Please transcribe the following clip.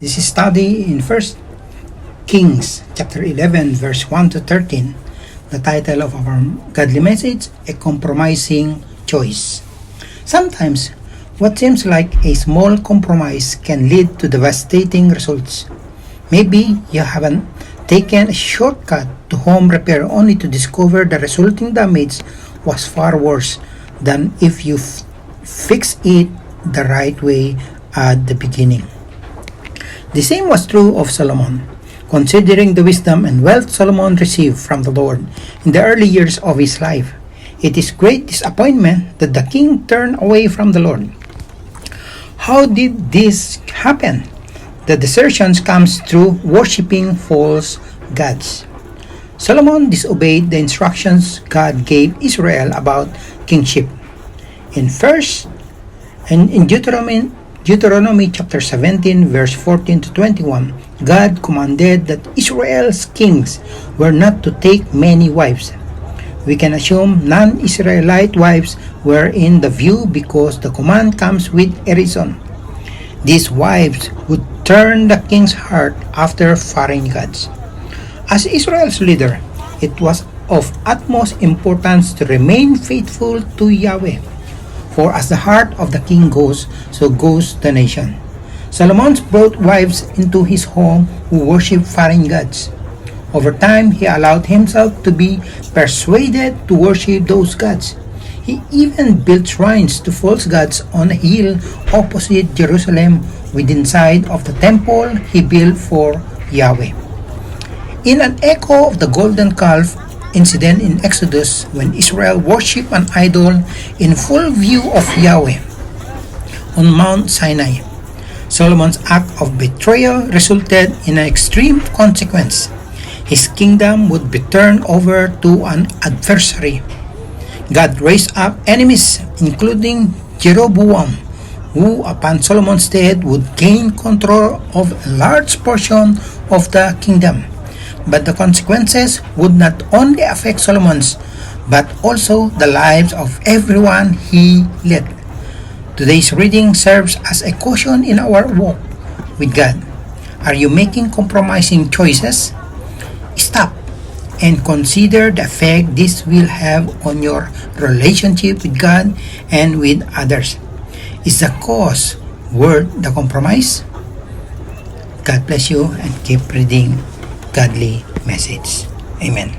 This is study in 1 Kings chapter 11 verse 1 to 13. The title of our godly message, A Compromising Choice. Sometimes, what seems like a small compromise can lead to devastating results. Maybe you haven't taken a shortcut to home repair only to discover the resulting damage was far worse than if you fixed it the right way at the beginning. The same was true of Solomon. Considering the wisdom and wealth Solomon received from the Lord in the early years of his life, it is great disappointment that the king turned away from the Lord. How did this happen? The desertion comes through worshipping false gods. Solomon disobeyed the instructions God gave Israel about kingship. In Deuteronomy chapter 17 verse 14 to 21, God commanded that Israel's kings were not to take many wives. We can assume non-Israelite wives were in the view because the command comes with a reason. These wives would turn the king's heart after foreign gods. As Israel's leader, it was of utmost importance to remain faithful to Yahweh. For as the heart of the king goes, so goes the nation. Solomon brought wives into his home who worshipped foreign gods. Over time, he allowed himself to be persuaded to worship those gods. He even built shrines to false gods on a hill opposite Jerusalem within sight of the temple he built for Yahweh. In an echo of the golden calf incident in Exodus, when Israel worshipped an idol in full view of Yahweh on Mount Sinai, Solomon's act of betrayal resulted in an extreme consequence. His kingdom would be turned over to an adversary. God raised up enemies, including Jeroboam, who upon Solomon's death would gain control of a large portion of the kingdom. But the consequences would not only affect Solomon's, but also the lives of everyone he led. Today's reading serves as a caution in our walk with God. Are you making compromising choices? Stop and consider the effect this will have on your relationship with God and with others. Is the cause worth the compromise? God bless you and keep reading godly message. Amen.